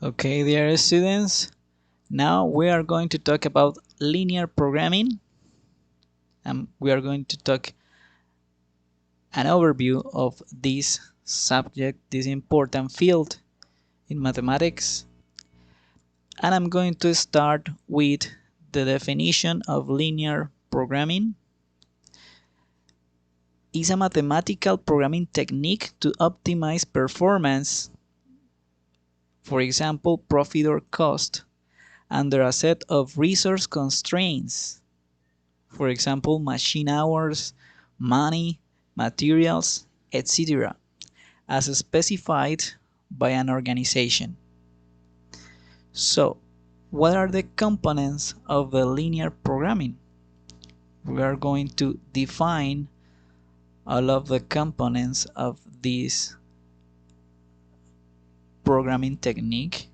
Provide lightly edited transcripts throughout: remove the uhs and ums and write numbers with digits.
Okay, dear students, now we are going to talk about linear programming, and we are going to talk an overview of this subject, this important field in mathematics. And I'm going to start with the definition of linear programming. Is a mathematical programming technique to optimize performance, for example, profit or cost, under a set of resource constraints. For example, machine hours, money, materials, etc., as specified by an organization. So, what are the components of the linear programming? We are going to define all of the components of this programming technique.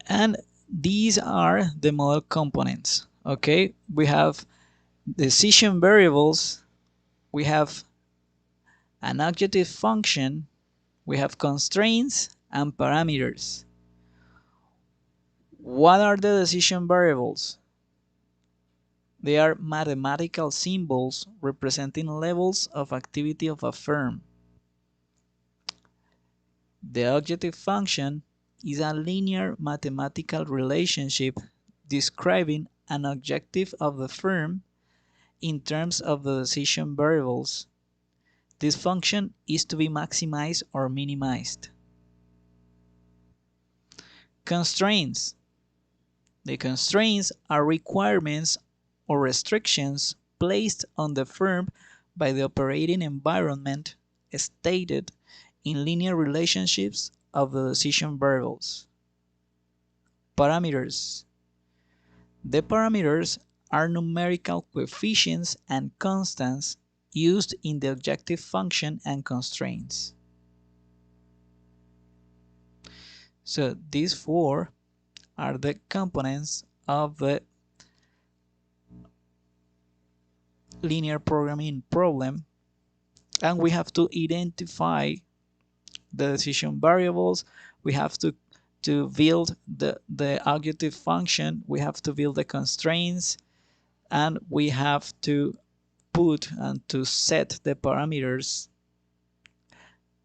And these are the model components. Okay, we have decision variables, we have an objective function, we have constraints and parameters. What are the decision variables? They are mathematical symbols representing levels of activity of a firm. The objective function is a linear mathematical relationship describing an objective of the firm in terms of the decision variables. This function is to be maximized or minimized. Constraints. The constraints are requirements or restrictions placed on the firm by the operating environment stated in linear relationships of the decision variables. Parameters. The parameters are numerical coefficients and constants used in the objective function and constraints. So these four are the components of the linear programming problem, and we have to identify the decision variables, we have to build the objective function, we have to build the constraints, and we have to put and to set the parameters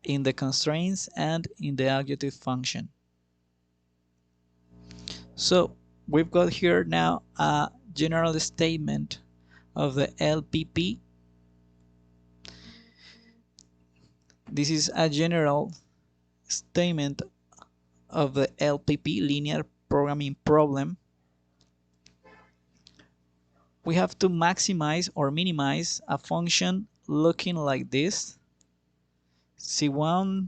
in the constraints and in the objective function. So we've got here now a general statement of the LPP. This is a general statement of the LPP, linear programming problem. We have to maximize or minimize a function looking like this: C1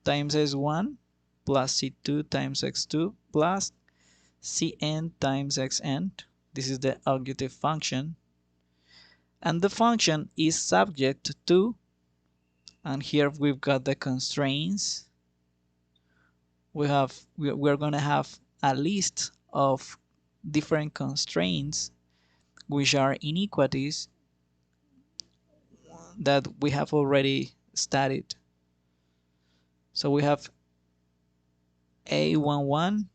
times S1 plus C2 times X2 plus Cn times Xn. This is the objective function. And the function is subject to, and here we've got the constraints. We're going to have a list of different constraints which are inequalities that we have already studied. So we have A11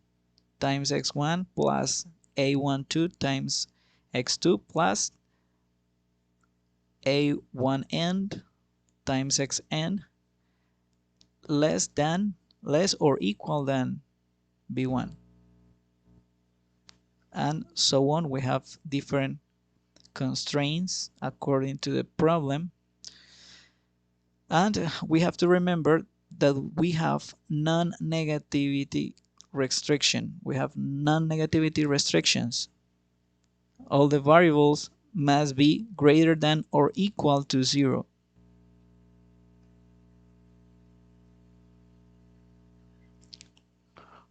times X1 plus A12 times X2 plus A1n times Xn less or equal than B1. And so on. We have different constraints according to the problem. And we have to remember that we have non-negativity restriction. We have non-negativity restrictions. All the variables must be greater than or equal to 0.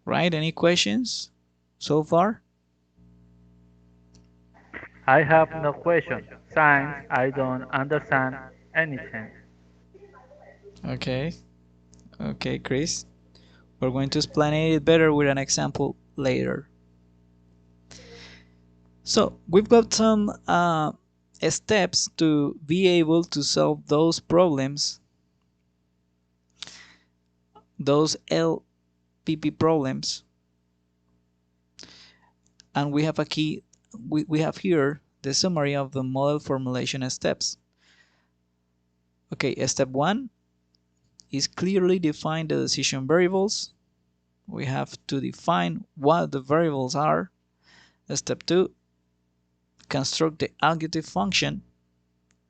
Right? Any questions so far? I have no question, since I don't understand anything. Okay. Okay, Chris. We're going to explain it better with an example later. So we've got some steps to be able to solve those problems. those LPP problems, and we have a key. We have here the summary of the model formulation steps. Okay, step 1 is clearly define the decision variables. We have to define what the variables are. Step 2, construct the adjective function.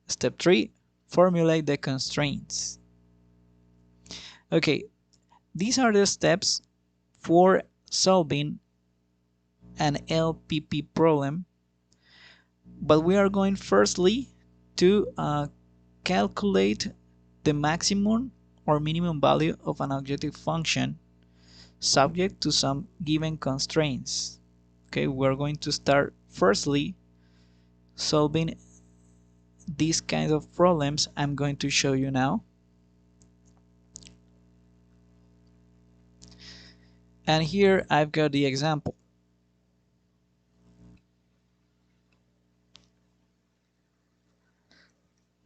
Step 3, formulate the constraints. Okay, these are the steps for solving an LPP problem, but we are going firstly to calculate the maximum or minimum value of an objective function subject to some given constraints. Okay, we're going to start firstly solving these kinds of problems I'm going to show you now. And here I've got the example.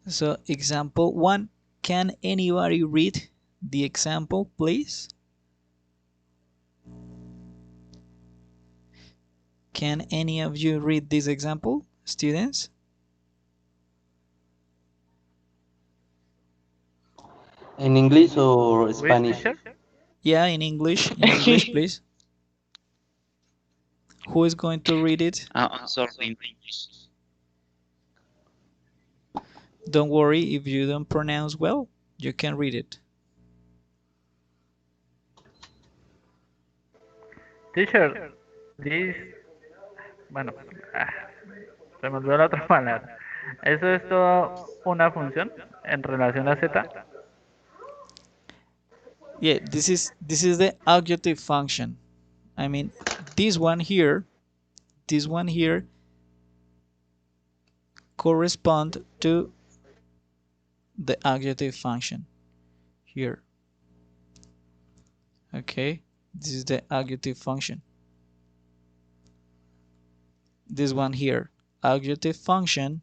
So example 1, can anybody read the example, please? Can any of you read this example, students? In English or Which Spanish? teacher? Yeah, in English. In English, please. Who is going to read it? I'm sorry, English. Don't worry if you don't pronounce well, you can read it. Teacher, this. Bueno, ah, se me olvidó la otra palabra. ¿Eso es toda una función en relación a z? Yeah, this is the adjective function. I mean, this one here correspond to the adjective function here. Okay, this is the adjective function. This one here, adjective function,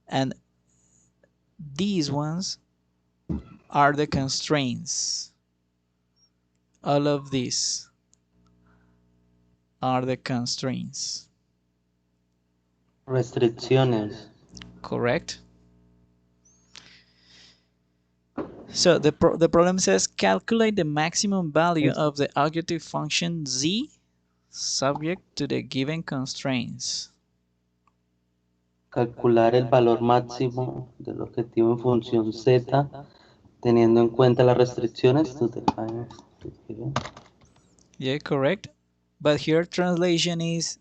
and these ones are the constraints. All of these are the constraints. Restricciones. Correct. So the problem says calculate the maximum value of the adjective function z subject to the given constraints. Calcular el valor máximo del objetivo en función z teniendo en cuenta las restricciones. Yeah, correct. But here translation is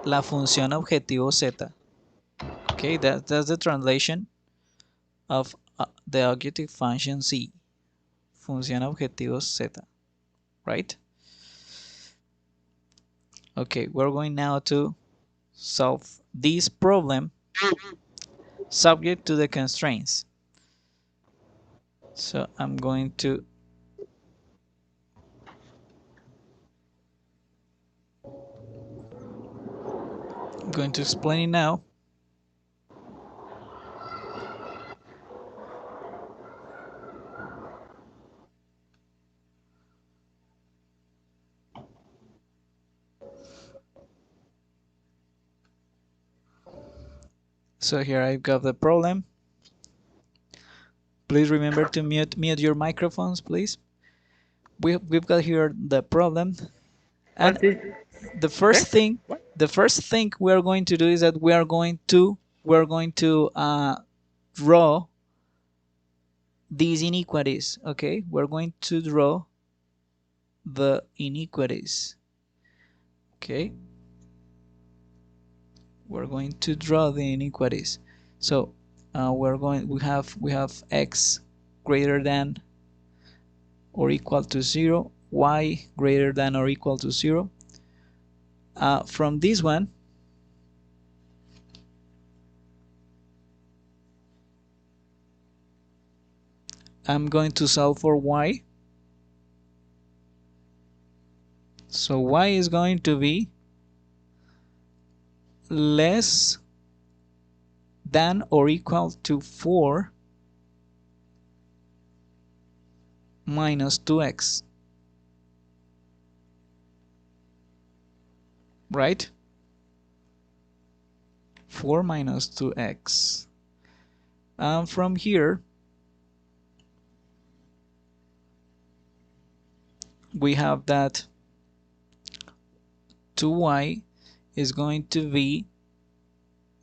la función objetivo z. Okay, that's the translation of the adjective function z. Función objetivo z. Right? Okay, we're going now to solve this problem subject to the constraints. So I'm going to explain it now. So here I've got the problem. Please remember to mute your microphones, please. We've got here the problem, and the first thing we're going to do is that we're going to draw these inequalities. Okay, we're going to draw the inequalities. Okay, we're going to draw the inequalities. So we have x greater than or equal to 0, y greater than or equal to 0. From this one, I'm going to solve for y. So y is going to be less than or equal to 4 minus 2x, right? 4 minus 2x. And from here, we have that 2y is going to be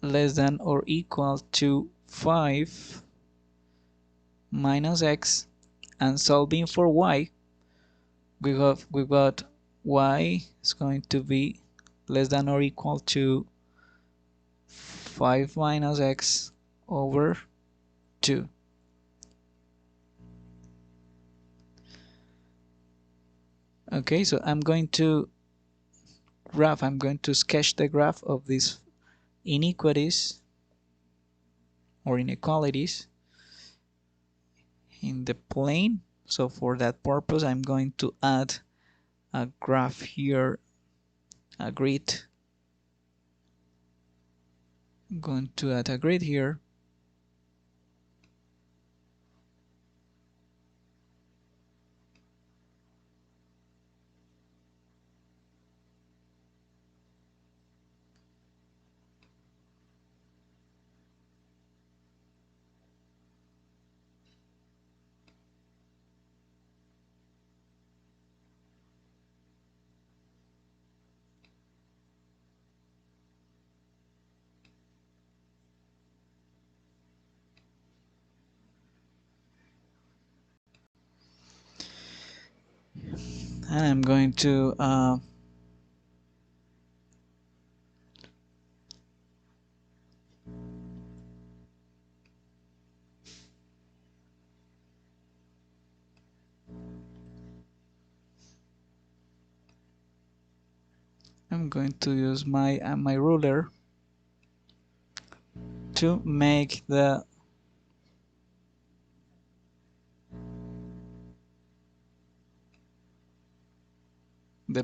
less than or equal to 5 minus x, and solving for y, we got y is going to be less than or equal to 5 minus x over 2. Okay, so I'm going to sketch the graph of these inequalities or inequalities in the plane. So for that purpose, I'm going to add a graph here, a grid. I'm going to add a grid here. And I'm going to use my ruler to make the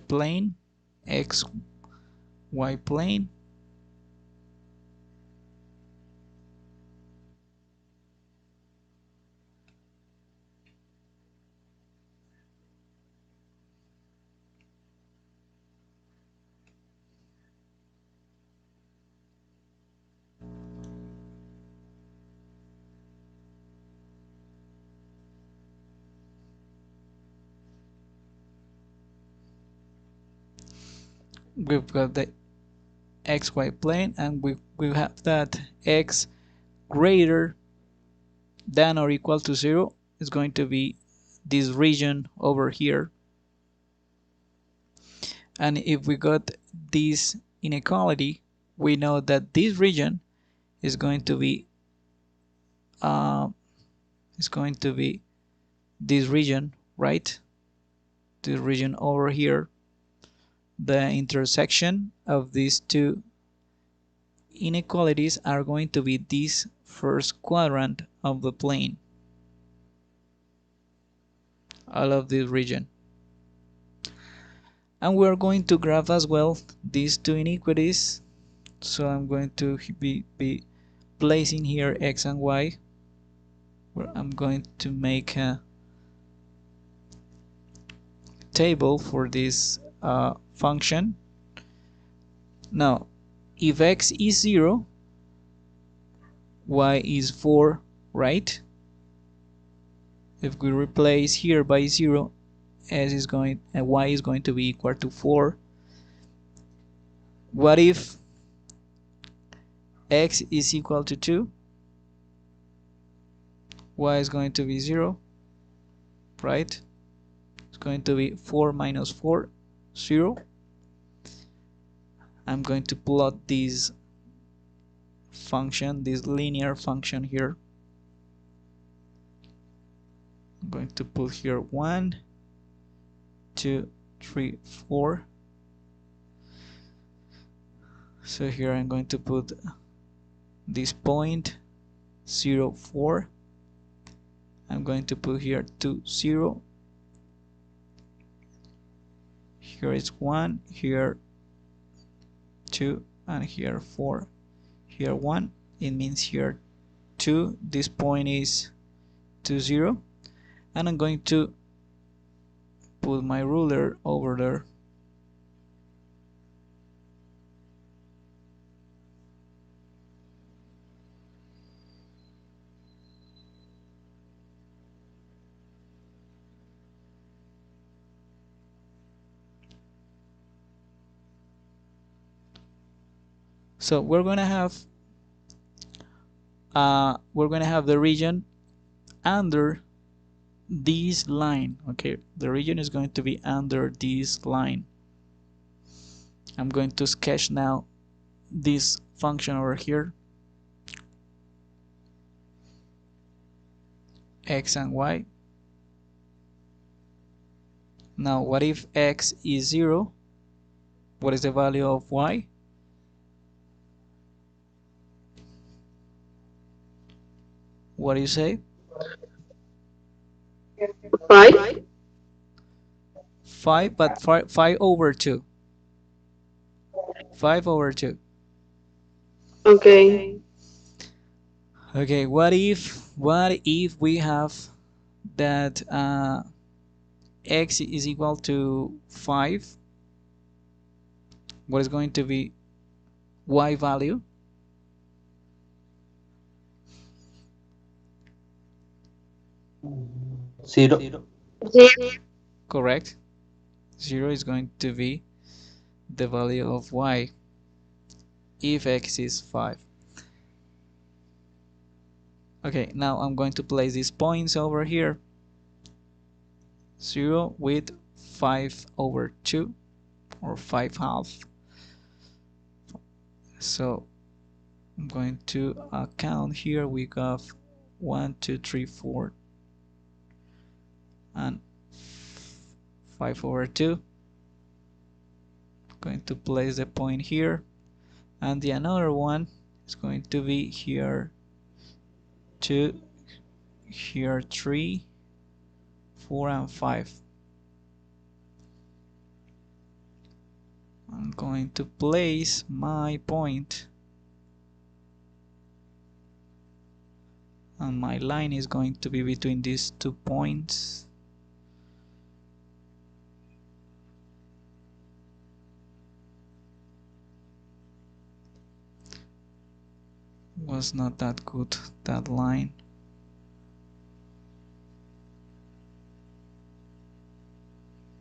plane x y plane we've got the xy plane, and we have that x greater than or equal to 0 is going to be this region over here. And if we got this inequality, we know that this region is going to be this region, right? This region over here. The intersection of these two inequalities are going to be this first quadrant of the plane, all of this region. And we're going to graph as well these two inequalities. So I'm going to be placing here x and y, where I'm going to make a table for this function. Now, if x is 0, y is 4, right? If we replace here by 0, s is going and y is going to be equal to 4. What if x is equal to 2? Y is going to be 0, right? It's going to be 4 minus 4, 0. I'm going to plot this function, this linear function here. I'm going to put here 1, 2, 3, 4. So here I'm going to put this point 0, 4. I'm going to put here 2, 0. Here is 1, here 2, and here 4. Here 1, it means here 2. This point is 2, 0. And I'm going to put my ruler over there. So we're gonna have the region under this line. Okay, the region is going to be under this line. I'm going to sketch now this function over here, x and y. Now what if x is 0? What is the value of y? What do you say? 5. 5, but 5 over 2. 5 over 2. Okay. Okay, what if we have that x is equal to 5? What is going to be y value? Zero. Correct. 0 is going to be the value of y if x is 5. Okay, now I'm going to place these points over here. 0 with 5 over 2, or 5 half. So I'm going to count here. We got 1, 2, 3, 4, and 5 over 2. I'm going to place the point here, and the another one is going to be here 2, here 3, 4, and 5. I'm going to place my point, and my line is going to be between these 2 points. Was not that good, that line.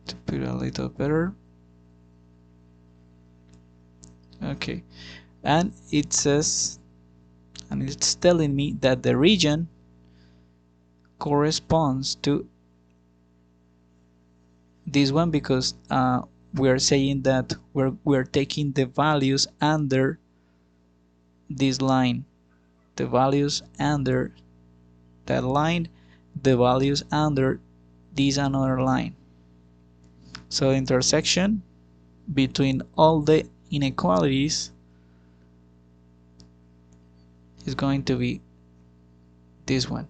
To put it a little better. Okay, and it says, and it's telling me that the region corresponds to this one, because we're saying that we're taking the values under this line, the values under that line, the values under this another line. So the intersection between all the inequalities is going to be this one.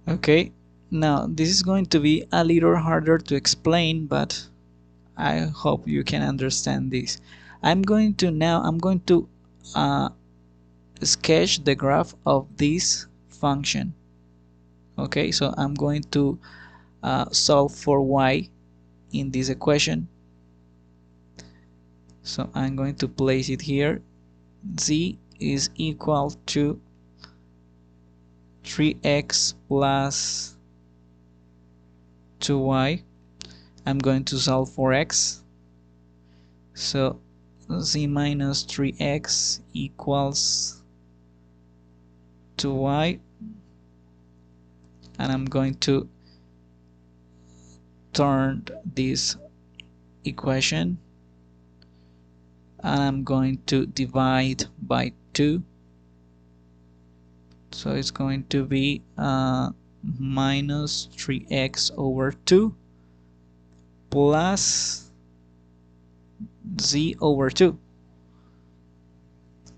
Okay, now this is going to be a little harder to explain, but I hope you can understand this. I'm going to sketch the graph of this function. Okay, so I'm going to solve for y in this equation. So I'm going to place it here. Z is equal to 3x plus 2y. I'm going to solve for x. So z minus 3x equals 2y, and I'm going to turn this equation, and I'm going to divide by 2. So it's going to be minus 3x over 2 plus z over 2.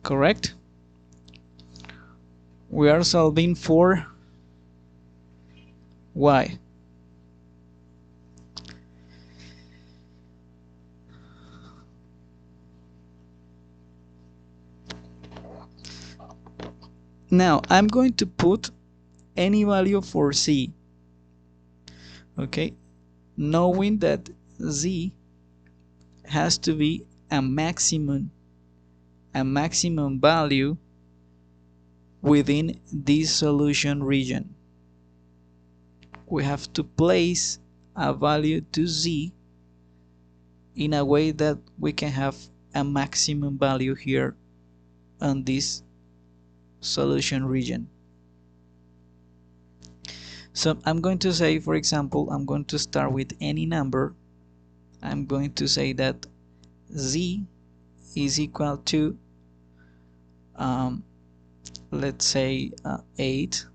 Correct? We are solving for y. Now I'm going to put any value for z, okay, knowing that z has to be a maximum value within this solution region. We have to place a value to z in a way that we can have a maximum value here on this solution region. So I'm going to say, for example, I'm going to start with any number. I'm going to say that z is equal to let's say 8.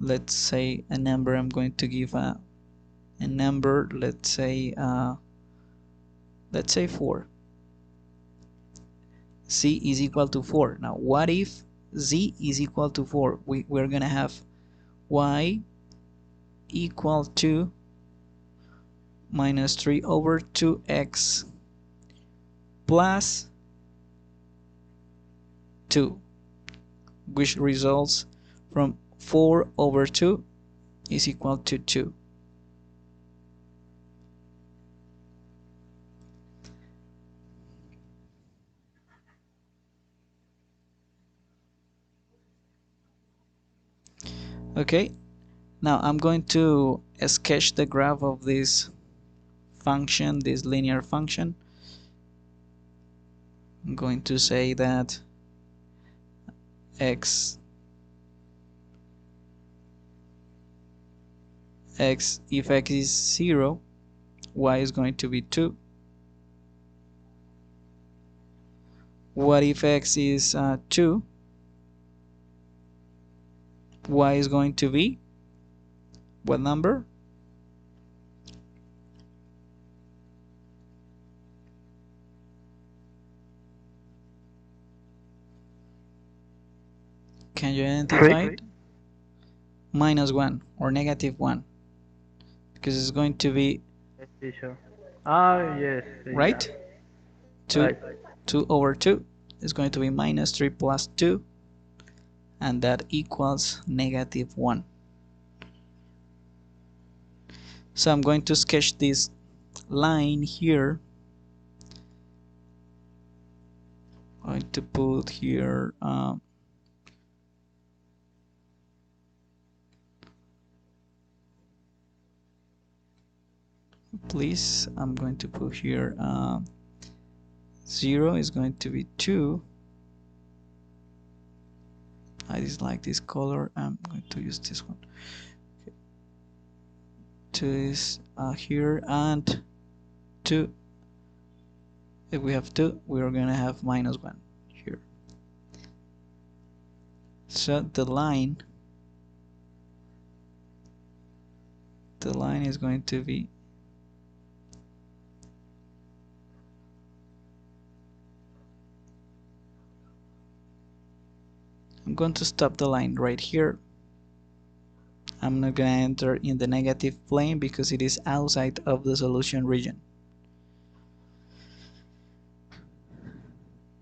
Let's say a number. I'm going to give a number, let's say 4. Z is equal to 4. Now what if z is equal to 4? We're gonna have y equal to minus 3 over 2x plus 2, which results from 4 over 2 is equal to 2. Okay, now I'm going to sketch the graph of this function, this linear function. I'm going to say that x if x is 0, y is going to be 2. What if x is 2? Y is going to be what number? Can you identify it? Minus 1 or negative 1, because it's going to be Yes, teacher. Ah, yes, yeah. right. 2 Right. 2 over 2 is going to be minus 3 plus 2, and that equals negative 1. So I'm going to sketch this line here. I'm going to put here please, I'm going to put here 0 is going to be 2. I dislike this color. I'm going to use this one. 2 is here, and 2, if we have 2, we're gonna have minus 1 here. So the line is going to be I'm going to stop the line right here. I'm not going to enter in the negative plane because it is outside of the solution region.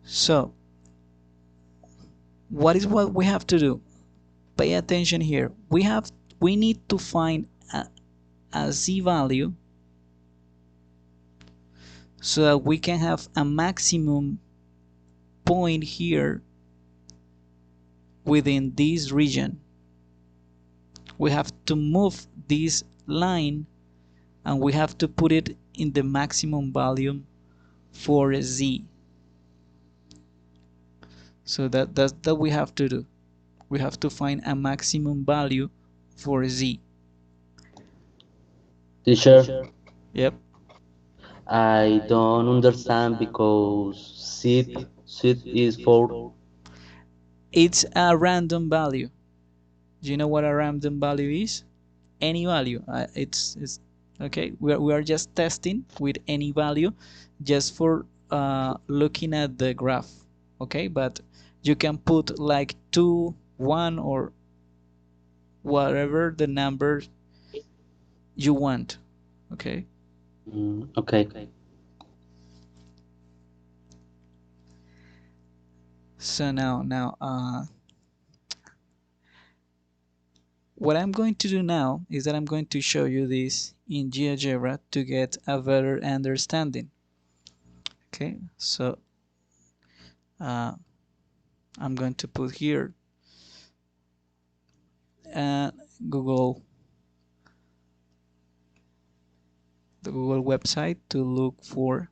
So what we have to do? Pay attention here. We need to find a z value so that we can have a maximum point here within this region. We have to move this line and we have to put it in the maximum value for z. So that's that we have to do. We have to find a maximum value for z. Teacher, Yep. I don't understand because sit is 4. It's a random value. Do you know what a random value is? Any value. It's okay. We are just testing with any value, just for looking at the graph. Okay, but you can put like 2, 1, or whatever the number you want. Okay. Okay. So now What I'm going to do now is that I'm going to show you this in GeoGebra to get a better understanding. Okay, so I'm going to put here Google, the Google website to look for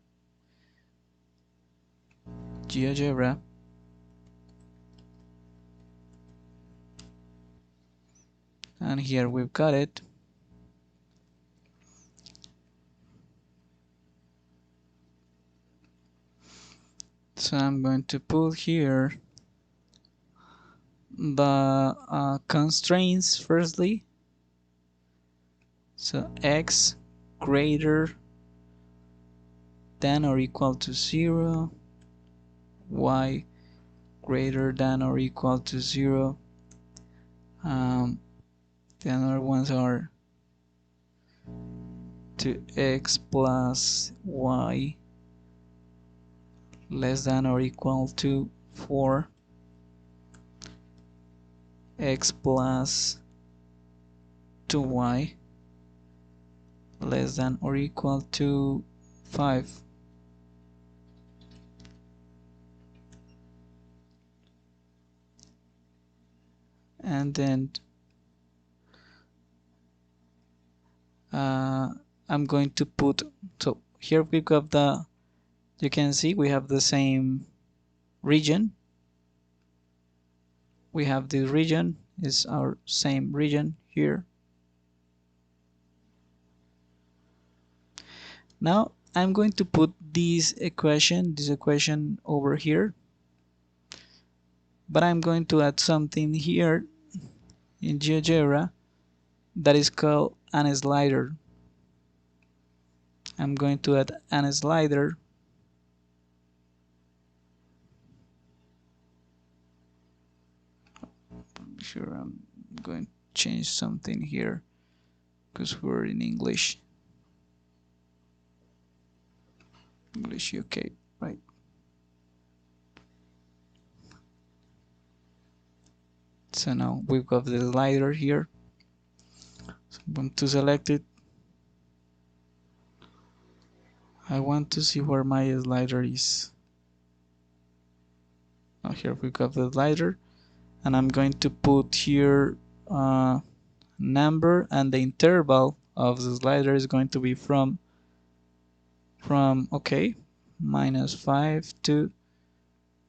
GeoGebra. And here we've got it. So I'm going to put here the constraints firstly. So x greater than or equal to 0, y greater than or equal to 0. The other ones are to x plus y less than or equal to 4, x plus 2y less than or equal to 5. And then I'm going to put, so here we got you can see we have the same region. We have this region is our same region here. Now I'm going to put this equation over here, but I'm going to add something here in GeoGebra that is called an slider. I'm going to add an slider. Sure, I'm going to change something here because we're in English UK, right? So now we've got the slider here. So I'm going to select it. I want to see where my slider is. Now here we got the slider, and I'm going to put here number, and the interval of the slider is going to be from okay -5 to,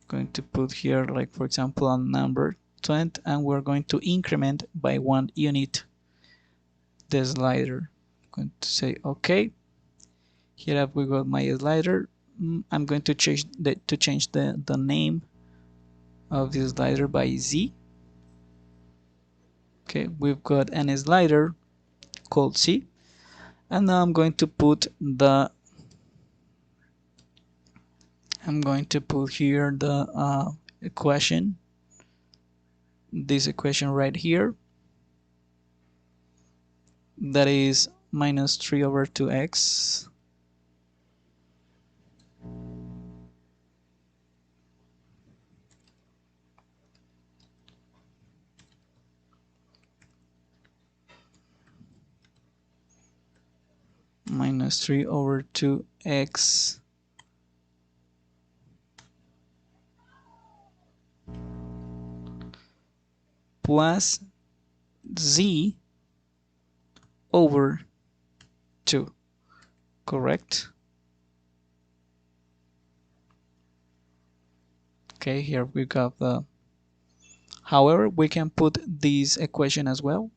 going to put here, like for example, a number 20, and we're going to increment by 1 unit the slider. I'm going to say okay. Here we got my slider. I'm going to change the name of this slider by Z. Okay, we've got an slider called C, and now I'm going to put here the equation, this equation right here, that is -3 over 2x -3 over 2x plus z over 2, correct? Okay, here we got the, however, we can put this equation as well.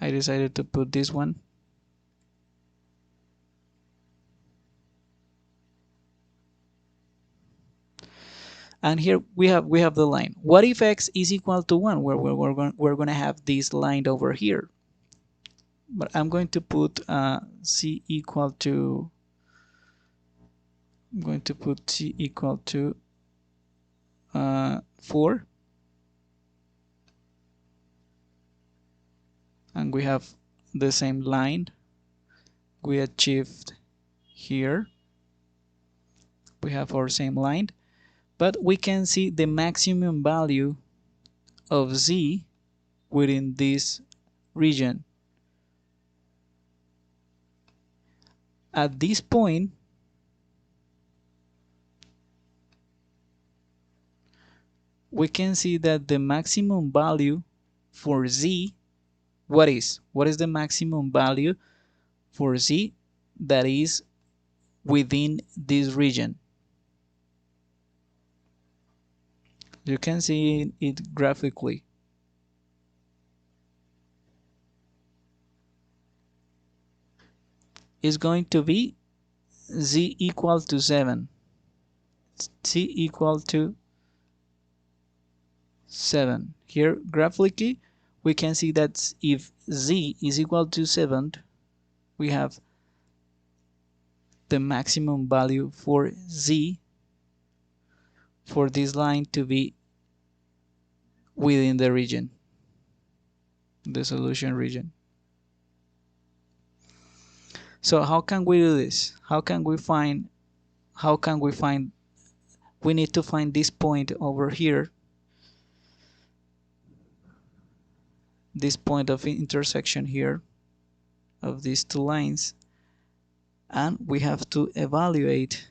I decided to put this one. And here we have the line. What if x is equal to 1? We're going to have this line over here. But I'm going to put c equal to, I'm going to put c equal to 4. And we have the same line we achieved here. We have our same line, but we can see the maximum value of z within this region. At this point, we can see that the maximum value for z, what is the maximum value for z that is within this region? You can see it graphically. It's going to be z equal to 7. Z equal to 7. Here graphically we can see that if z is equal to 7, we have the maximum value for z for this line to be within the region, the solution region. So how can we do this? How can we find we need to find this point over here, this point of intersection here of these two lines, and we have to evaluate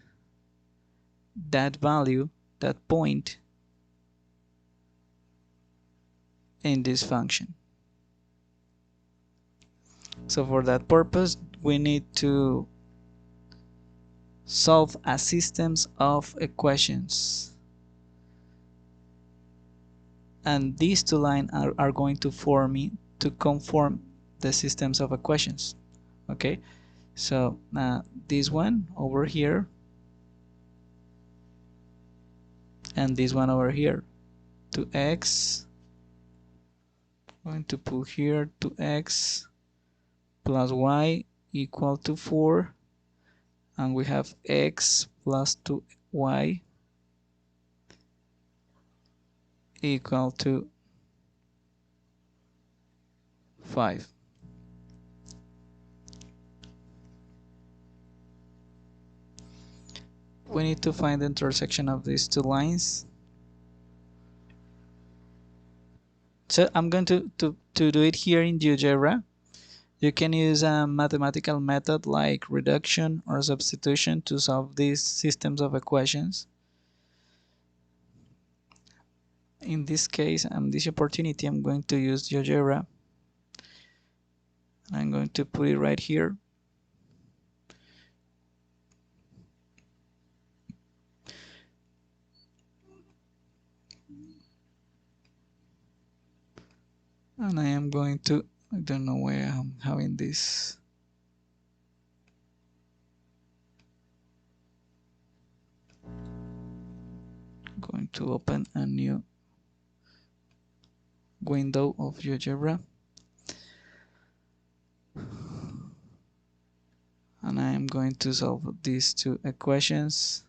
that value, that point, in this function. So for that purpose we need to solve a systems of equations, and these two lines are going to conform the systems of equations. Okay, so this one over here and this one over here, 2x, going to put here 2x plus y equal to 4, and we have x plus 2y equal to 5. We need to find the intersection of these two lines. So I'm going to do it here in GeoGebra. You can use a mathematical method like reduction or substitution to solve these systems of equations. In this case, this opportunity, I'm going to use GeoGebra. I'm going to put it right here. And I am going to, I don't know why I'm having this. I'm going to open a new window of GeoGebra. And I am going to solve these two equations.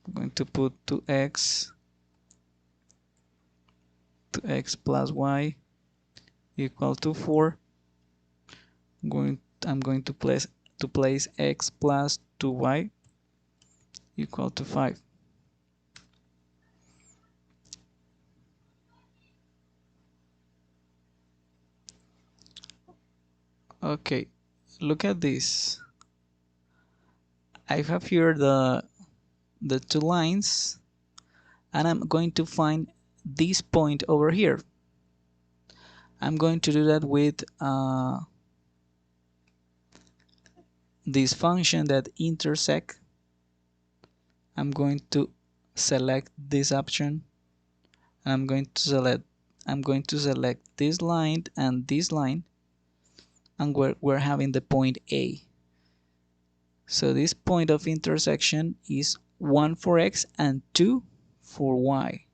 I'm going to put 2x plus y equal to 4. I'm going to place x plus 2y equal to 5. Okay, look at this. I have here the two lines, and I'm going to find this point over here. I'm going to do that with this function that intersect. I'm going to select this option, and I'm going to select this line and this line, and we're having the point A. So this point of intersection is 1 for x and 2 for y.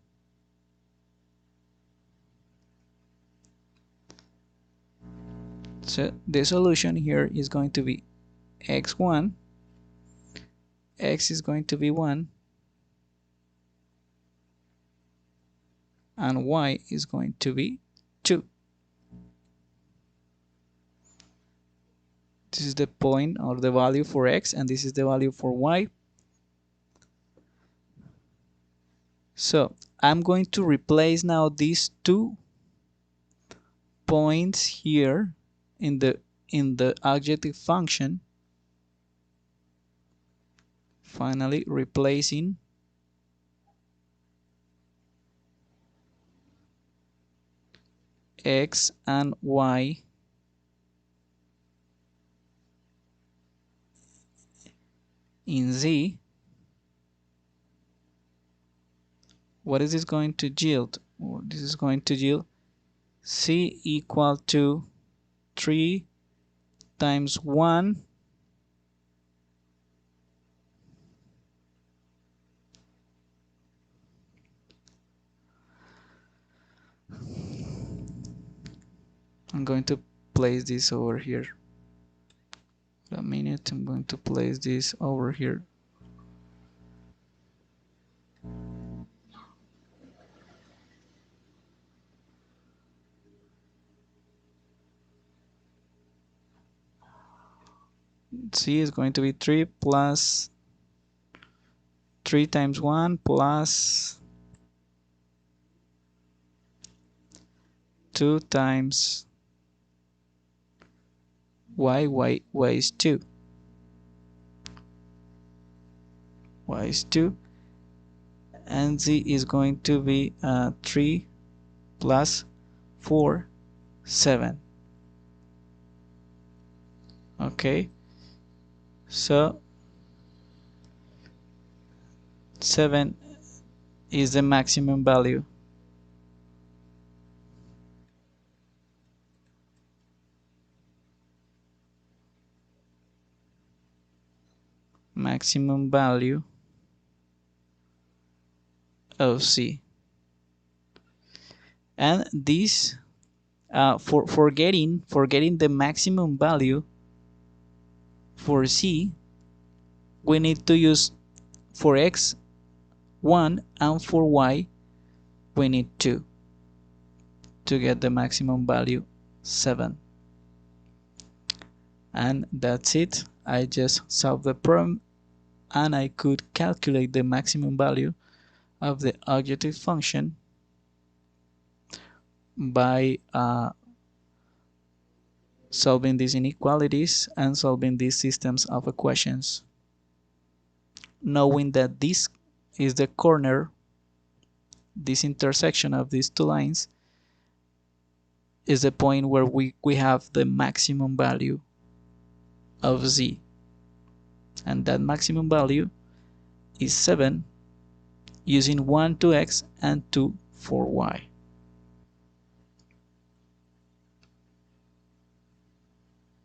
So the solution here is going to be x1, x is going to be 1, and y is going to be 2. This is the point or the value for x, and this is the value for y. So I'm going to replace now these 2 points here in the adjective function, finally replacing x and y in z. What is this going to yield? Well, this is going to yield c equal to 3 times 1 I'm going to place this over here. A minute, I'm going to place this over here. C is going to be 3 plus 3 times 1 plus 2 times y is 2. Y is 2. And z is going to be 3 plus 4, 7. Okay, so 7 is the maximum value. Maximum value of C. And this for getting the maximum value for C, we need to use for X 1 and for Y we need 2 to get the maximum value 7. And that's it. I just solved the problem and I could calculate the maximum value of the adjective function by solving these inequalities and solving these systems of equations, knowing that this is the corner, this intersection of these 2 lines is the point where we have the maximum value of z, and that maximum value is 7 using 1 to x and 2 for y.